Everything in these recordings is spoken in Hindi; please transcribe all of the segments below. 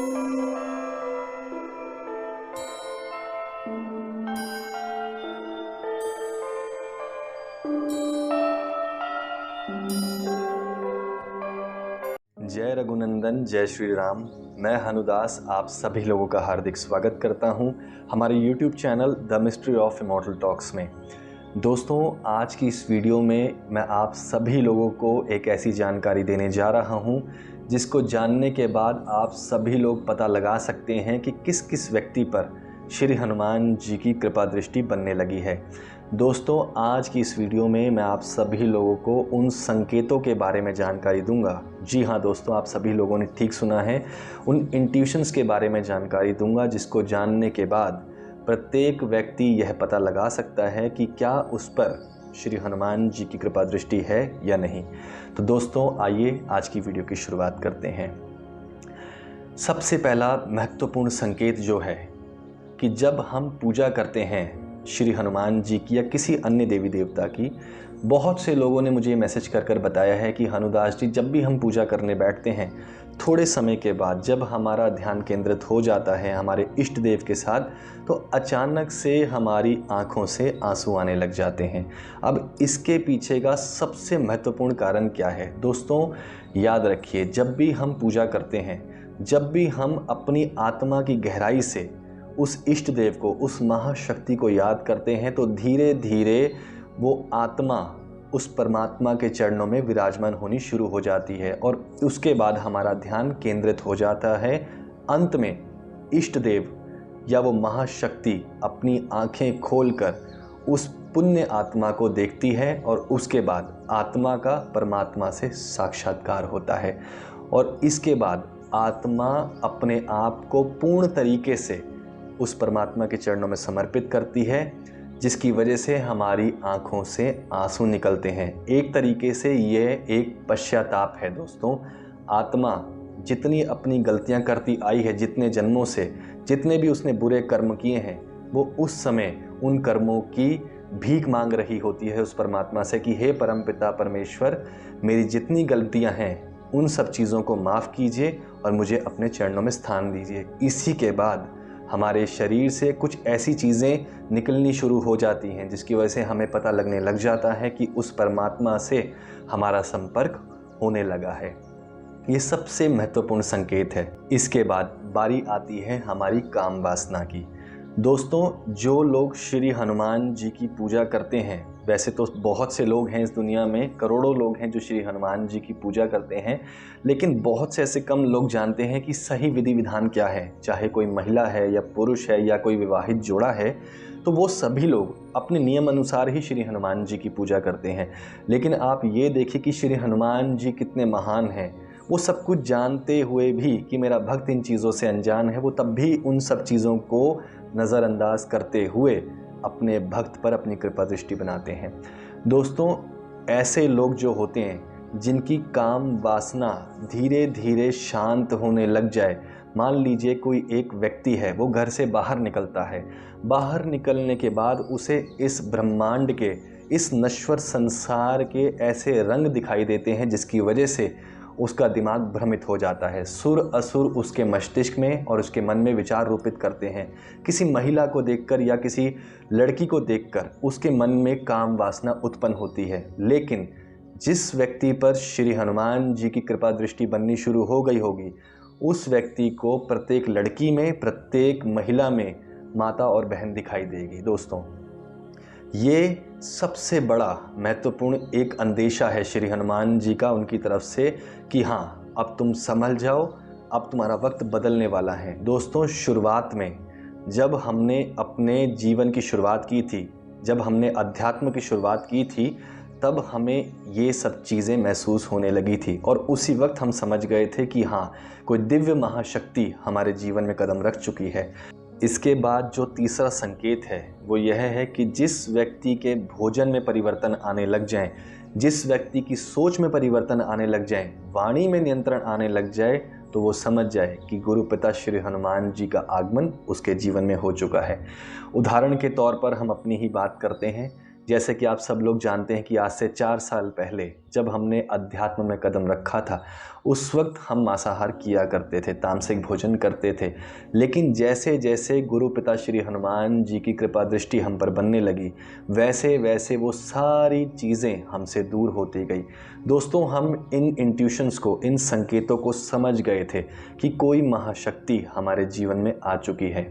जय रघुनंदन, जय श्री राम। मैं हनुदास आप सभी लोगों का हार्दिक स्वागत करता हूं हमारे YouTube channel the mystery of immortal talks में। दोस्तों, आज की इस वीडियो में मैं आप सभी लोगों को एक ऐसी जानकारी देने जा रहा हूं जिसको जानने के बाद आप सभी लोग पता लगा सकते हैं कि किस किस व्यक्ति पर श्री हनुमान जी की कृपा दृष्टि बनने लगी है। दोस्तों, आज की इस वीडियो में मैं आप सभी लोगों को उन संकेतों के बारे में जानकारी दूंगा। जी हाँ दोस्तों, आप सभी लोगों ने ठीक सुना है, उन इंट्यूशंस के बारे में जानकारी दूंगा जिसको जानने के बाद प्रत्येक व्यक्ति यह पता लगा सकता है कि क्या उस पर श्री हनुमान जी की कृपा दृष्टि है या नहीं। तो दोस्तों, आइए आज की वीडियो की शुरुआत करते हैं। सबसे पहला महत्वपूर्ण संकेत जो है कि जब हम पूजा करते हैं श्री हनुमान जी की या किसी अन्य देवी देवता की, बहुत से लोगों ने मुझे मैसेज कर बताया है कि हनुदास जी, जब भी हम पूजा करने बैठते हैं, थोड़े समय के बाद जब हमारा ध्यान केंद्रित हो जाता है हमारे इष्ट देव के साथ, तो अचानक से हमारी आंखों से आंसू आने लग जाते हैं। अब इसके पीछे का सबसे महत्वपूर्ण कारण क्या है? दोस्तों, याद रखिए, जब भी हम पूजा करते हैं, जब भी हम अपनी आत्मा की गहराई से उस इष्ट देव को, उस महाशक्ति को याद करते हैं, तो धीरे धीरे वो आत्मा उस परमात्मा के चरणों में विराजमान होनी शुरू हो जाती है और उसके बाद हमारा ध्यान केंद्रित हो जाता है। अंत में इष्ट देव या वो महाशक्ति अपनी आंखें खोलकर उस पुण्य आत्मा को देखती है और उसके बाद आत्मा का परमात्मा से साक्षात्कार होता है और इसके बाद आत्मा अपने आप को पूर्ण तरीके से उस परमात्मा के चरणों में समर्पित करती है, जिसकी वजह से हमारी आंखों से आंसू निकलते हैं। एक तरीके से ये एक पश्चाताप है। दोस्तों, आत्मा जितनी अपनी गलतियां करती आई है, जितने जन्मों से, जितने भी उसने बुरे कर्म किए हैं, वो उस समय उन कर्मों की भीख मांग रही होती है उस परमात्मा से कि हे परमपिता परमेश्वर, मेरी जितनी गलतियां हैं उन सब चीज़ों को माफ़ कीजिए और मुझे अपने चरणों में स्थान दीजिए। इसी के बाद हमारे शरीर से कुछ ऐसी चीज़ें निकलनी शुरू हो जाती हैं जिसकी वजह से हमें पता लगने लग जाता है कि उस परमात्मा से हमारा संपर्क होने लगा है। ये सबसे महत्वपूर्ण संकेत है। इसके बाद बारी आती है हमारी काम वासना की। दोस्तों, जो लोग श्री हनुमान जी की पूजा करते हैं, वैसे तो बहुत से लोग हैं इस दुनिया में, करोड़ों लोग हैं जो श्री हनुमान जी की पूजा करते हैं, लेकिन बहुत से ऐसे कम लोग जानते हैं कि सही विधि विधान क्या है। चाहे कोई महिला है या पुरुष है या कोई विवाहित जोड़ा है, तो वो सभी लोग अपने नियम अनुसार ही श्री हनुमान जी की पूजा करते हैं। लेकिन आप ये देखिए कि श्री हनुमान जी कितने महान हैं। वो सब कुछ जानते हुए भी कि मेरा भक्त इन चीज़ों से अनजान है, वो तब भी उन सब चीज़ों को नज़रअंदाज करते हुए अपने भक्त पर अपनी कृपा दृष्टि बनाते हैं। दोस्तों, ऐसे लोग जो होते हैं जिनकी काम वासना धीरे धीरे शांत होने लग जाए, मान लीजिए कोई एक व्यक्ति है, वो घर से बाहर निकलता है, बाहर निकलने के बाद उसे इस ब्रह्मांड के, इस नश्वर संसार के ऐसे रंग दिखाई देते हैं जिसकी वजह से उसका दिमाग भ्रमित हो जाता है। सुर असुर उसके मस्तिष्क में और उसके मन में विचार रूपित करते हैं। किसी महिला को देखकर या किसी लड़की को देखकर उसके मन में काम वासना उत्पन्न होती है। लेकिन जिस व्यक्ति पर श्री हनुमान जी की कृपा दृष्टि बननी शुरू हो गई होगी, उस व्यक्ति को प्रत्येक लड़की में, प्रत्येक महिला में माता और बहन दिखाई देगी। दोस्तों, ये सबसे बड़ा महत्वपूर्ण एक अंदेशा है श्री हनुमान जी का उनकी तरफ से कि हाँ, अब तुम संभल जाओ, अब तुम्हारा वक्त बदलने वाला है। दोस्तों, शुरुआत में जब हमने अपने जीवन की शुरुआत की थी, जब हमने अध्यात्म की शुरुआत की थी, तब हमें ये सब चीज़ें महसूस होने लगी थी और उसी वक्त हम समझ गए थे कि हाँ, कोई दिव्य महाशक्ति हमारे जीवन में कदम रख चुकी है। इसके बाद जो तीसरा संकेत है वो यह है कि जिस व्यक्ति के भोजन में परिवर्तन आने लग जाए, जिस व्यक्ति की सोच में परिवर्तन आने लग जाए, वाणी में नियंत्रण आने लग जाए, तो वो समझ जाए कि गुरु पिता श्री हनुमान जी का आगमन उसके जीवन में हो चुका है। उदाहरण के तौर पर हम अपनी ही बात करते हैं। जैसे कि आप सब लोग जानते हैं कि आज से 4 साल पहले जब हमने अध्यात्म में कदम रखा था, उस वक्त हम मांसाहार किया करते थे, तामसिक भोजन करते थे। लेकिन जैसे जैसे गुरु पिता श्री हनुमान जी की कृपा दृष्टि हम पर बनने लगी, वैसे वैसे वो सारी चीज़ें हमसे दूर होती गई। दोस्तों, हम इन इंट्यूशंस को, इन संकेतों को समझ गए थे कि कोई महाशक्ति हमारे जीवन में आ चुकी है।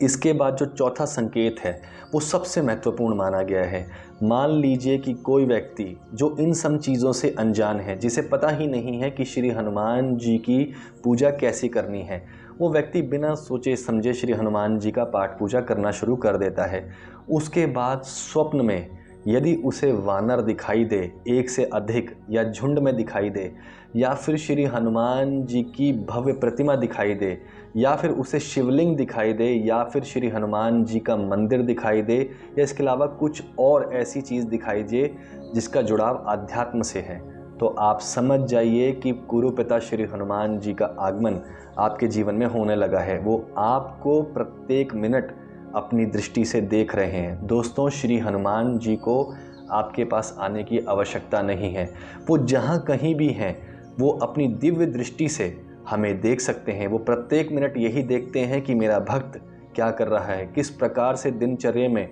इसके बाद जो चौथा संकेत है वो सबसे महत्वपूर्ण माना गया है। मान लीजिए कि कोई व्यक्ति जो इन सब चीज़ों से अनजान है, जिसे पता ही नहीं है कि श्री हनुमान जी की पूजा कैसे करनी है, वो व्यक्ति बिना सोचे समझे श्री हनुमान जी का पाठ पूजा करना शुरू कर देता है। उसके बाद स्वप्न में यदि उसे वानर दिखाई दे, एक से अधिक, या झुंड में दिखाई दे, या फिर श्री हनुमान जी की भव्य प्रतिमा दिखाई दे, या फिर उसे शिवलिंग दिखाई दे, या फिर श्री हनुमान जी का मंदिर दिखाई दे, या इसके अलावा कुछ और ऐसी चीज़ दिखाई दे जिसका जुड़ाव आध्यात्म से है, तो आप समझ जाइए कि गुरु पिता श्री हनुमान जी का आगमन आपके जीवन में होने लगा है। वो आपको प्रत्येक मिनट अपनी दृष्टि से देख रहे हैं। दोस्तों, श्री हनुमान जी को आपके पास आने की आवश्यकता नहीं है। वो जहाँ कहीं भी हैं, वो अपनी दिव्य दृष्टि से हमें देख सकते हैं। वो प्रत्येक मिनट यही देखते हैं कि मेरा भक्त क्या कर रहा है, किस प्रकार से दिनचर्या में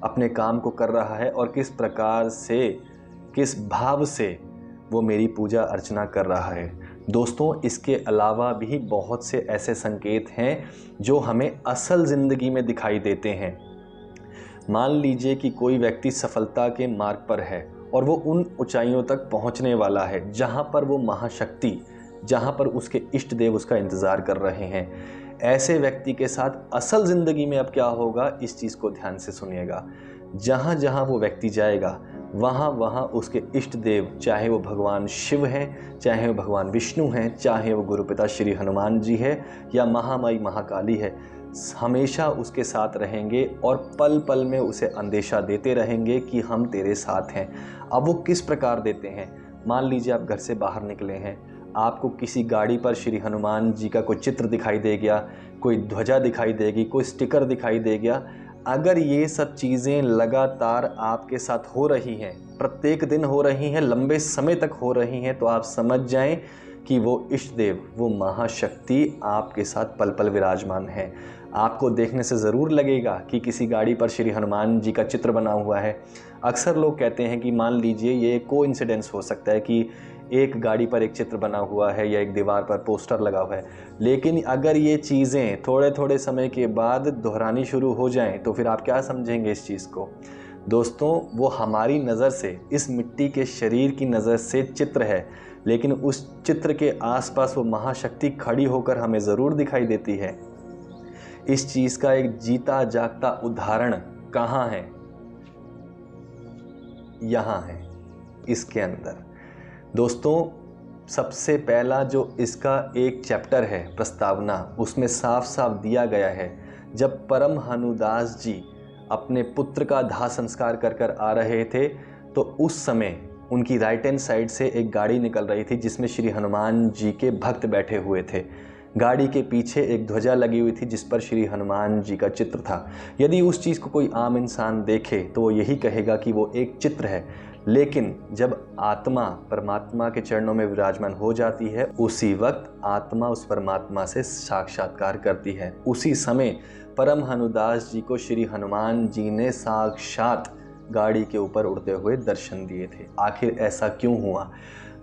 अपने काम को कर रहा है, और किस प्रकार से, किस भाव से वो मेरी पूजा अर्चना कर रहा है। दोस्तों, इसके अलावा भी बहुत से ऐसे संकेत हैं जो हमें असल ज़िंदगी में दिखाई देते हैं। मान लीजिए कि कोई व्यक्ति सफलता के मार्ग पर है और वो उन ऊंचाइयों तक पहुंचने वाला है जहां पर वो महाशक्ति, जहां पर उसके इष्ट देव उसका इंतज़ार कर रहे हैं। ऐसे व्यक्ति के साथ असल ज़िंदगी में अब क्या होगा, इस चीज़ को ध्यान से सुनिएगा। जहाँ जहाँ वो व्यक्ति जाएगा, वहाँ वहाँ उसके इष्ट देव, चाहे वो भगवान शिव हैं, चाहे वो भगवान विष्णु हैं, चाहे वो गुरु पिता श्री हनुमान जी है, या महामाई महाकाली है, हमेशा उसके साथ रहेंगे और पल पल में उसे अंदेशा देते रहेंगे कि हम तेरे साथ हैं। अब वो किस प्रकार देते हैं? मान लीजिए आप घर से बाहर निकले हैं, आपको किसी गाड़ी पर श्री हनुमान जी का कोई चित्र दिखाई दे गया, कोई ध्वजा दिखाई देगी, कोई स्टिकर दिखाई दे गया। अगर ये सब चीज़ें लगातार आपके साथ हो रही हैं, प्रत्येक दिन हो रही हैं, लंबे समय तक हो रही हैं, तो आप समझ जाएं कि वो इष्ट देव, वो महाशक्ति आपके साथ पल पल विराजमान है। आपको देखने से ज़रूर लगेगा कि किसी गाड़ी पर श्री हनुमान जी का चित्र बना हुआ है। अक्सर लोग कहते हैं कि मान लीजिए ये कोइंसिडेंस हो सकता है कि एक गाड़ी पर एक चित्र बना हुआ है या एक दीवार पर पोस्टर लगा हुआ है, लेकिन अगर ये चीज़ें थोड़े थोड़े समय के बाद दोहरानी शुरू हो जाएं तो फिर आप क्या समझेंगे इस चीज़ को? दोस्तों, वो हमारी नज़र से, इस मिट्टी के शरीर की नज़र से चित्र है, लेकिन उस चित्र के आसपास वो महाशक्ति खड़ी होकर हमें ज़रूर दिखाई देती है। इस चीज़ का एक जीता जागता उदाहरण कहाँ है? यहाँ है, इसके अंदर। दोस्तों, सबसे पहला जो इसका एक चैप्टर है, प्रस्तावना, उसमें साफ साफ दिया गया है, जब परम हनुदास जी अपने पुत्र का दाह संस्कार कर कर आ रहे थे, तो उस समय उनकी राइट हैंड साइड से एक गाड़ी निकल रही थी जिसमें श्री हनुमान जी के भक्त बैठे हुए थे। गाड़ी के पीछे एक ध्वजा लगी हुई थी जिस पर श्री हनुमान जी का चित्र था। यदि उस चीज़ को कोई आम इंसान देखे तो वो यही कहेगा कि वो एक चित्र है, लेकिन जब आत्मा परमात्मा के चरणों में विराजमान हो जाती है, उसी वक्त आत्मा उस परमात्मा से साक्षात्कार करती है। उसी समय परम हनुदास जी को श्री हनुमान जी ने साक्षात गाड़ी के ऊपर उड़ते हुए दर्शन दिए थे। आखिर ऐसा क्यों हुआ?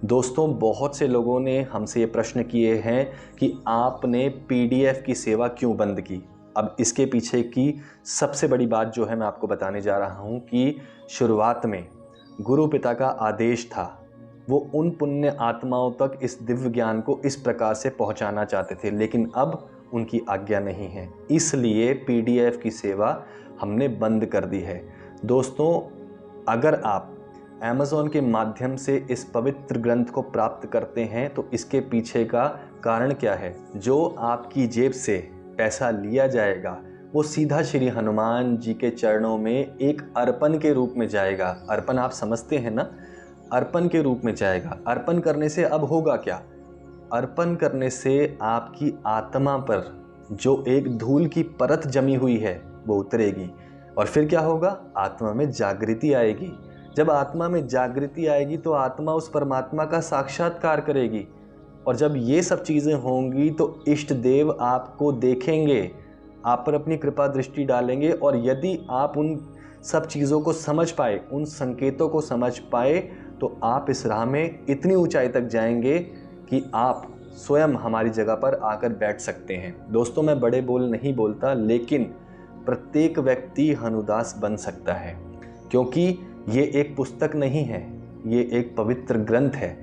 दोस्तों, बहुत से लोगों ने हमसे ये प्रश्न किए हैं कि आपने PDF की सेवा क्यों बंद की। अब इसके पीछे की सबसे बड़ी बात जो है मैं आपको बताने जा रहा हूँ कि शुरुआत में गुरु पिता का आदेश था, वो उन पुण्य आत्माओं तक इस दिव्य ज्ञान को इस प्रकार से पहुंचाना चाहते थे, लेकिन अब उनकी आज्ञा नहीं है, इसलिए PDF की सेवा हमने बंद कर दी है। दोस्तों, अगर आप Amazon के माध्यम से इस पवित्र ग्रंथ को प्राप्त करते हैं तो इसके पीछे का कारण क्या है? जो आपकी जेब से पैसा लिया जाएगा वो सीधा श्री हनुमान जी के चरणों में एक अर्पण के रूप में जाएगा। अर्पण आप समझते हैं ना? अर्पण के रूप में जाएगा। अर्पण करने से अब होगा क्या? अर्पण करने से आपकी आत्मा पर जो एक धूल की परत जमी हुई है वो उतरेगी, और फिर क्या होगा, आत्मा में जागृति आएगी। जब आत्मा में जागृति आएगी तो आत्मा उस परमात्मा का साक्षात्कार करेगी, और जब ये सब चीज़ें होंगी तो इष्ट देव आपको देखेंगे, आप पर अपनी कृपा दृष्टि डालेंगे। और यदि आप उन सब चीज़ों को समझ पाए, उन संकेतों को समझ पाए, तो आप इस राह में इतनी ऊंचाई तक जाएंगे कि आप स्वयं हमारी जगह पर आकर बैठ सकते हैं। दोस्तों, मैं बड़े बोल नहीं बोलता, लेकिन प्रत्येक व्यक्ति हनुदास बन सकता है, क्योंकि ये एक पुस्तक नहीं है, ये एक पवित्र ग्रंथ है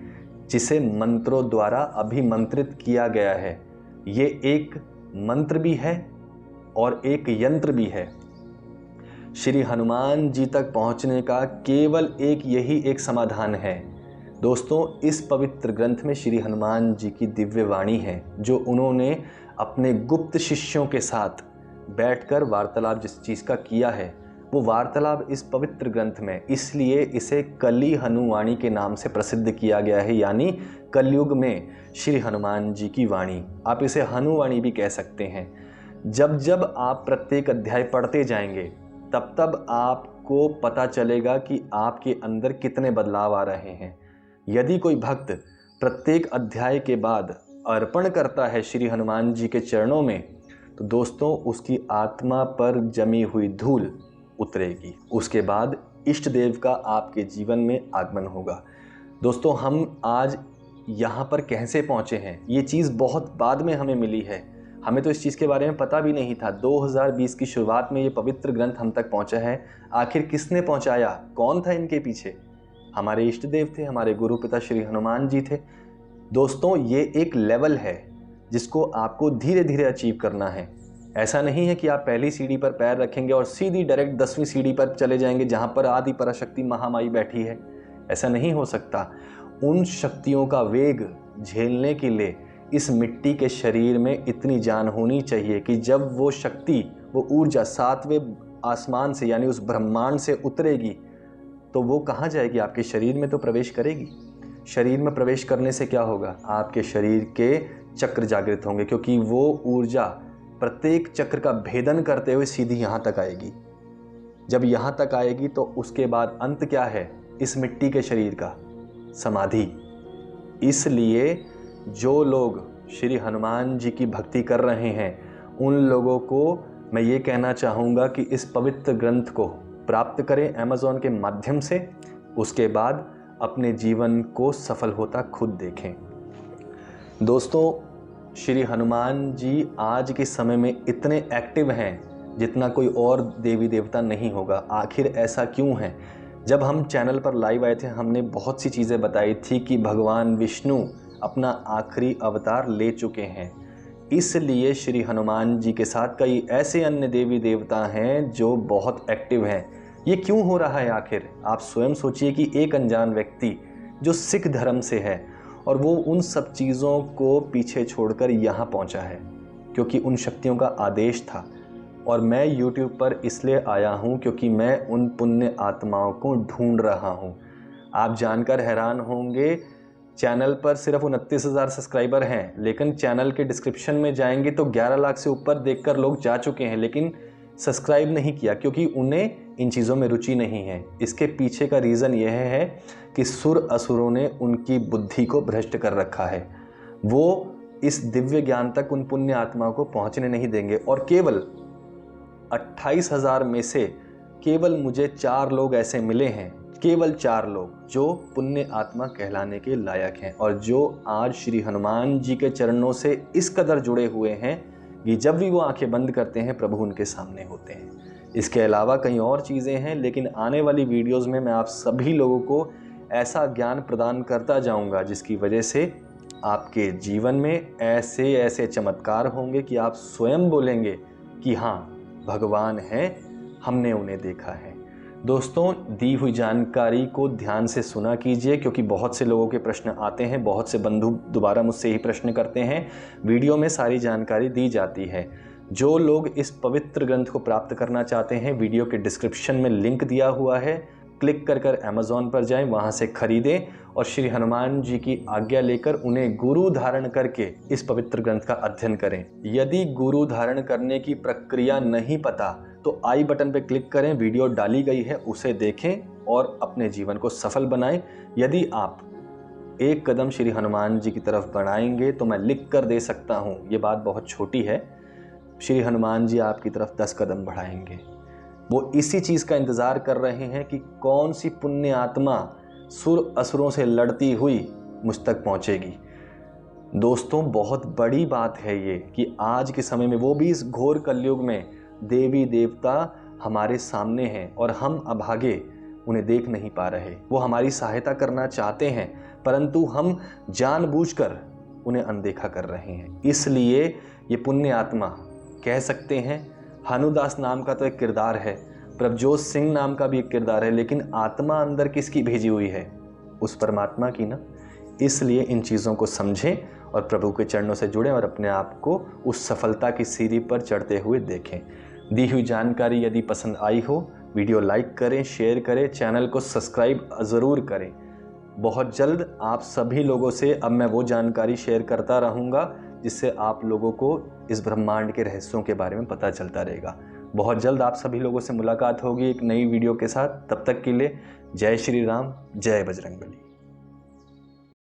जिसे मंत्रों द्वारा अभिमंत्रित किया गया है। ये एक मंत्र भी है और एक यंत्र भी है। श्री हनुमान जी तक पहुंचने का केवल यही एक समाधान है। दोस्तों, इस पवित्र ग्रंथ में श्री हनुमान जी की दिव्य वाणी है, जो उन्होंने अपने गुप्त शिष्यों के साथ बैठकर वार्तालाप जिस चीज़ का किया है, वो वार्तालाप इस पवित्र ग्रंथ में, इसलिए इसे कली हनुवाणी के नाम से प्रसिद्ध किया गया है, यानी कलयुग में श्री हनुमान जी की वाणी। आप इसे हनुवाणी भी कह सकते हैं। जब जब आप प्रत्येक अध्याय पढ़ते जाएंगे, तब तब आपको पता चलेगा कि आपके अंदर कितने बदलाव आ रहे हैं। यदि कोई भक्त प्रत्येक अध्याय के बाद अर्पण करता है श्री हनुमान जी के चरणों में, तो दोस्तों उसकी आत्मा पर जमी हुई धूल उतरेगी। उसके बाद इष्ट देव का आपके जीवन में आगमन होगा। दोस्तों, हम आज यहाँ पर कैसे पहुँचे हैं, ये चीज़ बहुत बाद में हमें मिली है। हमें तो इस चीज़ के बारे में पता भी नहीं था। 2020 की शुरुआत में ये पवित्र ग्रंथ हम तक पहुँचा है। आखिर किसने पहुँचाया, कौन था इनके पीछे? हमारे इष्ट देव थे, हमारे गुरु पिता श्री हनुमान जी थे। दोस्तों, ये एक लेवल है जिसको आपको धीरे धीरे अचीव करना है। ऐसा नहीं है कि आप पहली सीढ़ी पर पैर रखेंगे और सीधी डायरेक्ट 10वीं सीढ़ी पर चले जाएंगे जहाँ पर आदि पराशक्ति महामाई बैठी है। ऐसा नहीं हो सकता। उन शक्तियों का वेग झेलने के लिए इस मिट्टी के शरीर में इतनी जान होनी चाहिए कि जब वो शक्ति, वो ऊर्जा 7वें आसमान से यानी उस ब्रह्मांड से उतरेगी, तो वो कहाँ जाएगी? आपके शरीर में तो प्रवेश करेगी। शरीर में प्रवेश करने से क्या होगा? आपके शरीर के चक्र जागृत होंगे, क्योंकि वो ऊर्जा प्रत्येक चक्र का भेदन करते हुए सीधी यहाँ तक आएगी। जब यहाँ तक आएगी तो उसके बाद अंत क्या है इस मिट्टी के शरीर का? समाधि। इसलिए जो लोग श्री हनुमान जी की भक्ति कर रहे हैं, उन लोगों को मैं ये कहना चाहूँगा कि इस पवित्र ग्रंथ को प्राप्त करें अमेज़ॉन के माध्यम से। उसके बाद अपने जीवन को सफल होता खुद देखें। दोस्तों, श्री हनुमान जी आज के समय में इतने एक्टिव हैं जितना कोई और देवी देवता नहीं होगा। आखिर ऐसा क्यों है? जब हम चैनल पर लाइव आए थे, हमने बहुत सी चीज़ें बताई थी कि भगवान विष्णु अपना आखिरी अवतार ले चुके हैं। इसलिए श्री हनुमान जी के साथ कई ऐसे अन्य देवी देवता हैं जो बहुत एक्टिव हैं। ये क्यों हो रहा है आखिर? आप स्वयं सोचिए कि एक अनजान व्यक्ति जो सिख धर्म से है और वो उन सब चीज़ों को पीछे छोड़कर यहाँ पहुँचा है क्योंकि उन शक्तियों का आदेश था। और मैं YouTube पर इसलिए आया हूँ क्योंकि मैं उन पुण्य आत्माओं को ढूंढ रहा हूँ। आप जानकर हैरान होंगे, चैनल पर सिर्फ 29,000 सब्सक्राइबर हैं, लेकिन चैनल के डिस्क्रिप्शन में जाएंगे तो 11 लाख से ऊपर देखकर लोग जा चुके हैं, लेकिन सब्सक्राइब नहीं किया क्योंकि उन्हें इन चीज़ों में रुचि नहीं है। इसके पीछे का रीज़न यह है कि सुर असुरों ने उनकी बुद्धि को भ्रष्ट कर रखा है। वो इस दिव्य ज्ञान तक उन पुण्य आत्माओं को पहुंचने नहीं देंगे। और केवल 28,000 में से केवल मुझे 4 लोग ऐसे मिले हैं, केवल 4 लोग जो पुण्य आत्मा कहलाने के लायक हैं और जो आज श्री हनुमान जी के चरणों से इस कदर जुड़े हुए हैं कि जब भी वो आंखें बंद करते हैं प्रभु उनके सामने होते हैं। इसके अलावा कई और चीज़ें हैं, लेकिन आने वाली वीडियोज़ में मैं आप सभी लोगों को ऐसा ज्ञान प्रदान करता जाऊंगा जिसकी वजह से आपके जीवन में ऐसे ऐसे चमत्कार होंगे कि आप स्वयं बोलेंगे कि हाँ, भगवान है, हमने उन्हें देखा है। दोस्तों, दी हुई जानकारी को ध्यान से सुना कीजिए क्योंकि बहुत से लोगों के प्रश्न आते हैं, बहुत से बंधु दोबारा मुझसे ही प्रश्न करते हैं। वीडियो में सारी जानकारी दी जाती है। जो लोग इस पवित्र ग्रंथ को प्राप्त करना चाहते हैं, वीडियो के डिस्क्रिप्शन में लिंक दिया हुआ है, क्लिक कर अमेज़ॉन पर जाएं, वहां से खरीदें और श्री हनुमान जी की आज्ञा लेकर उन्हें गुरु धारण करके इस पवित्र ग्रंथ का अध्ययन करें। यदि गुरु धारण करने की प्रक्रिया नहीं पता तो आई बटन पे क्लिक करें, वीडियो डाली गई है उसे देखें और अपने जीवन को सफल बनाएं। यदि आप एक कदम श्री हनुमान जी की तरफ बढ़ाएंगे तो मैं लिख कर दे सकता हूँ, ये बात बहुत छोटी है, श्री हनुमान जी आपकी तरफ 10 कदम बढ़ाएंगे। वो इसी चीज़ का इंतज़ार कर रहे हैं कि कौन सी पुण्य आत्मा सुर असुरों से लड़ती हुई मुझ तक पहुँचेगी। दोस्तों, बहुत बड़ी बात है ये कि आज के समय में, वो भी इस घोर कलयुग में, देवी देवता हमारे सामने हैं और हम अभागे उन्हें देख नहीं पा रहे। वो हमारी सहायता करना चाहते हैं परंतु हम जानबूझकर उन्हें अनदेखा कर रहे हैं। इसलिए ये पुण्य आत्मा, कह सकते हैं हनुदास नाम का तो एक किरदार है, प्रभजोत सिंह नाम का भी एक किरदार है, लेकिन आत्मा अंदर किसकी भेजी हुई है? उस परमात्मा की ना। इसलिए इन चीज़ों को समझें और प्रभु के चरणों से जुड़ें और अपने आप को उस सफलता की सीढ़ी पर चढ़ते हुए देखें। दी हुई जानकारी यदि पसंद आई हो, वीडियो लाइक करें, शेयर करें, चैनल को सब्सक्राइब ज़रूर करें। बहुत जल्द आप सभी लोगों से अब मैं वो जानकारी शेयर करता रहूँगा जिससे आप लोगों को इस ब्रह्मांड के रहस्यों के बारे में पता चलता रहेगा। बहुत जल्द आप सभी लोगों से मुलाकात होगी एक नई वीडियो के साथ। तब तक के लिए जय श्री राम, जय बजरंगबली।